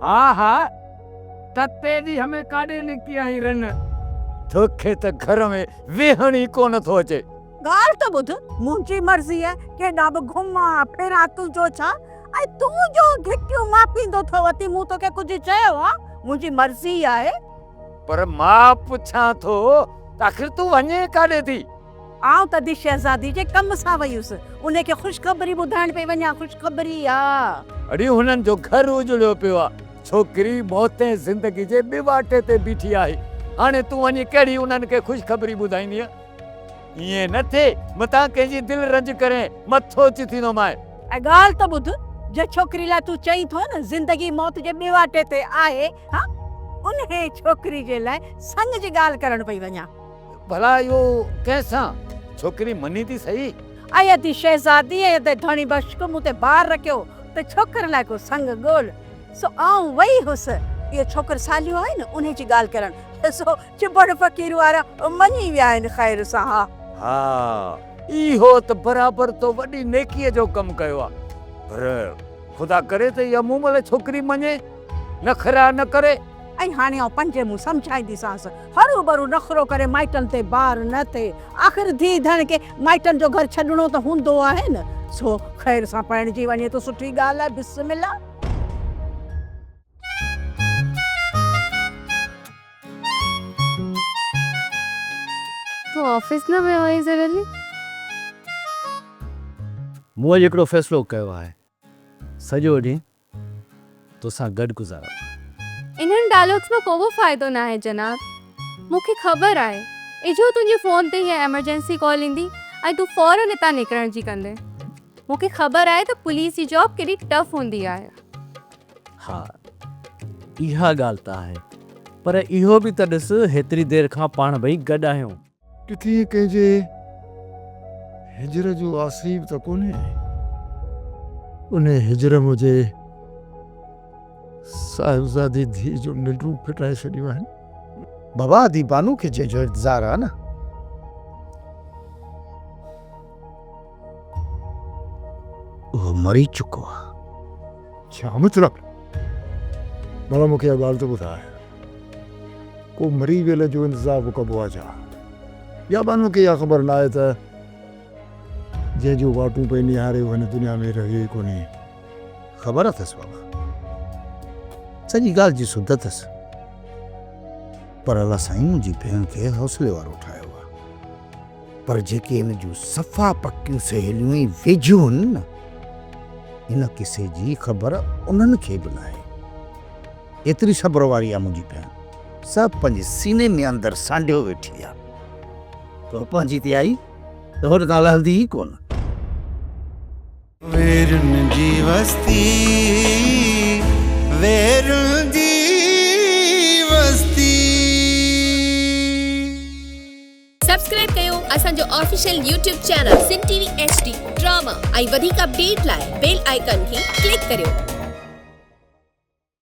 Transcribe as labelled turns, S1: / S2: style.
S1: हाँ हाँ तत्ते दी हमें काॾे निकिती आई रन तोखे त घर में वेहण ई कोन थो अचे।
S2: ॻाल्हि त ॿुध, मुंहिंजी मर्ज़ी आहे केॾा बि घुमां फिरां तुंहिंजो छा ऐं तूं जो घिटियूं मापींदो थो अती मूं तोखे कुझु चयो आहे? मुंहिंजी मर्ज़ी आहे।
S1: पर मां पुछां थो त आख़िर तूं वञे काॾे थी?
S2: आउं त दी शहज़ादी जे कम सां वई हुअसि, उनखे ख़ुशख़बरी ॿुधाइण पई वञा। ख़ुशख़बरी आहे
S1: अड़ी हुननि जो घर उजड़ियो पियो आहे, छोकिरी मौत ज़िंदगी जे ॿिए वाटे ते बीठी आहे। हाणे तूं वञी कहिड़ी उन्हनि खे ख़ुशख़बरी ॿुधाईंदीअ? ईअं न थिए मतां कंहिंजी दिलि रंज करे मथो चिथींदो माए।
S2: ऐं ॻाल्हि त ॿुध, जे छोकिरी लाइ तूं चई थो न ज़िंदगी मौत जे ॿिए वाटे ते आहे, हा उन छोकिरी जे लाइ संग जी ॻाल्हि करण पई वञा।
S1: भला इहो कंहिंसां? छोकिरी मनी थी सही?
S2: ऐं अदी शहज़ादी ऐं अदे धणी बश्क मूं ते बार रखियो त छोकिरे लाइ को संग ॻोल्ह। सो आउं वई हुअसि इहे छोकिर सालियूं आहे न उन जी ॻाल्हि करण। सो चिबड़ फ़कीर वारा मञी विया आहिनि ख़ैर सां।
S1: हा इहो त बराबरि तो वॾी नेकीअ जो कमु कयो आहे। पर ख़ुदा करे त इहा मूं महिल छोकिरी मञे, नखरा न करे।
S2: ऐं हाणे आउं पंजे मूं सम्झाईंदीसांसि, हरू भरू नखरो करे माइटनि ते बार न थिए। आख़िर धीउ धण खे माइटनि जो घर छॾिणो त हूंदो आहे न। सो ख़ैर सां पाइणजी वञे त सुठी ॻाल्हि आहे। बिस्मिल्लाह।
S3: तूं ऑफिस न वियो आहीं ज़रली?
S4: मूं अॼु हिकिड़ो फ़ैसिलो कयो आहे, सॼो ॾींहुं तोसां गॾु गुज़ारां।
S3: इन्हनि डायलॉग्स में को बि फ़ाइदो न आहे जनाब। मूंखे ख़बर आहे इजो तुंहिंजे फ़ोन ते हीअ एमरजेंसी कॉल ईंदी ऐं तूं फ़ौरन हितां निकिरण जी कंदे। मूंखे ख़बर आहे त पुलिस जी जॉब केॾी टफ हूंदी आहे।
S4: हा इहा ॻाल्हि त आहे, पर इहो बि त ॾिस हेतिरी देरि खां पाण ॿई गॾु आहियूं।
S5: किथे कंहिंजे हिजर जो आसीब त कोन्हे? उन हिजर मुंहिंजे साहिबज़ादी धीउ जो निंडूं फिटाए छॾियूं आहिनि।
S6: बाबा आदि बानू खे जंहिंजो इंतज़ारु आहे न, उहो मरी चुको आहे।
S5: छा मतिलब? भला मूंखे इहा ॻाल्हि त ॿुधाए, को मरी वियल जो इंतज़ारु कबो आहे छा? या बानू खे इहा ख़बर न आहे त जंहिंजो वाटूं पई निहारे उहो हिन दुनिया में रहे कोन्हे?
S6: ख़बर अथसि बाबा, सॼी ॻाल्हि जी सुध अथसि। पर अलाह साईं मुंहिंजी भेण खे हौसले वारो ठाहियो आहे। पर जेके हिन जूं सफ़ा पकियूं सहेलियूं ई वेझियूं आहिनि न, हिन किसे जी ख़बर उन्हनि खे बि न आहे। एतिरी सब्र वारी आहे मुंहिंजी भेण, सभु पंहिंजे सीने में अंदरि सांढियो वेठी आहे। तो पंहिंजी ते आई त होॾे ॻाल्हि हलंदी ई कोन।
S7: वेरुन जी वस्ती, वेरुन जी वस्ती।
S8: सब्सक्राइब कयो असांजो official YouTube channel Singh TV HD drama ऐं वधीक अपडेट लाइ बेल आइकन खे क्लिक करियो।